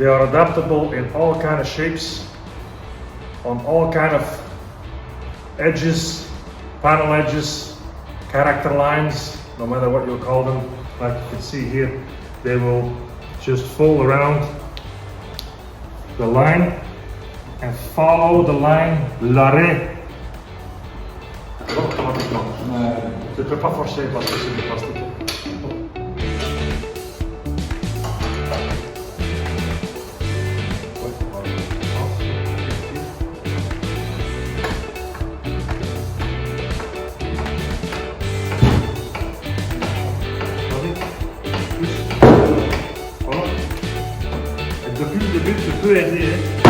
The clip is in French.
They are adaptable in all kind of shapes, on all kind of edges, panel edges, character lines, no matter what you call them. Like you can see here, they will just fold around the line and follow the line l'arrêt. Automatiquement. Tu ne peux pas forcer parce que c'est du plastique. Voilà. Et depuis le début, tu peux aider.